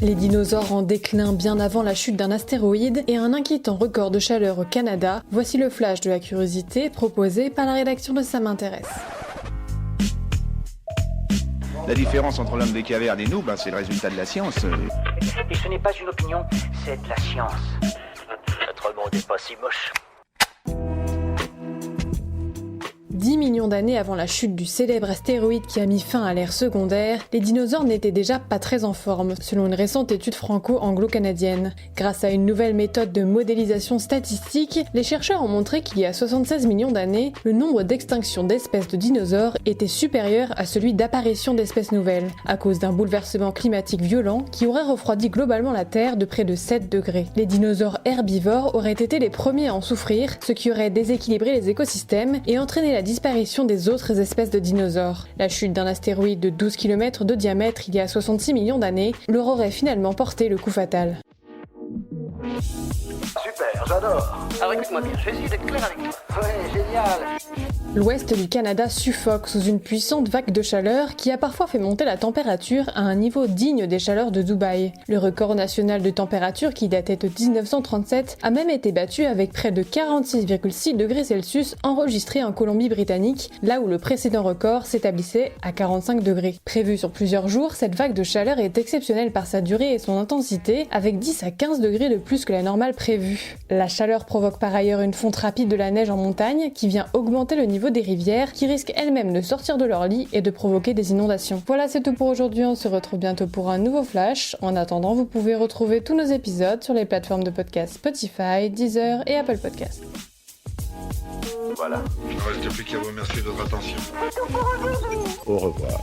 Les dinosaures en déclin bien avant la chute d'un astéroïde et un inquiétant record de chaleur au Canada, voici le flash de la curiosité proposé par la rédaction de Ça m'intéresse. La différence entre l'homme des cavernes et nous, c'est le résultat de la science. Et ce n'est pas une opinion, c'est de la science. Notre monde n'est pas si moche. 10 millions d'années avant la chute du célèbre astéroïde qui a mis fin à l'ère secondaire, les dinosaures n'étaient déjà pas très en forme, selon une récente étude franco-anglo-canadienne. Grâce à une nouvelle méthode de modélisation statistique, les chercheurs ont montré qu'il y a 76 millions d'années, le nombre d'extinctions d'espèces de dinosaures était supérieur à celui d'apparition d'espèces nouvelles, à cause d'un bouleversement climatique violent qui aurait refroidi globalement la Terre de près de 7 degrés. Les dinosaures herbivores auraient été les premiers à en souffrir, ce qui aurait déséquilibré les écosystèmes et entraîné la disparition des autres espèces de dinosaures. La chute d'un astéroïde de 12 km de diamètre il y a 66 millions d'années leur aurait finalement porté le coup fatal. Super, j'adore. Alors écoute-moi bien, je vais essayer d'être clair avec toi. Ouais, génial. L'ouest du Canada suffoque sous une puissante vague de chaleur qui a parfois fait monter la température à un niveau digne des chaleurs de Dubaï. Le record national de température qui datait de 1937 a même été battu avec près de 46,6 degrés Celsius enregistrés en Colombie-Britannique, là où le précédent record s'établissait à 45 degrés. Prévue sur plusieurs jours, cette vague de chaleur est exceptionnelle par sa durée et son intensité, avec 10 à 15 degrés de plus que la normale prévue. La chaleur provoque par ailleurs une fonte rapide de la neige en montagne qui vient augmenter le niveau des rivières qui risquent elles-mêmes de sortir de leur lit et de provoquer des inondations. Voilà, c'est tout pour aujourd'hui, on se retrouve bientôt pour un nouveau flash. En attendant, vous pouvez retrouver tous nos épisodes sur les plateformes de podcast Spotify, Deezer et Apple Podcasts. Voilà. Il ne reste plus qu'à vous remercier de votre attention. Au revoir.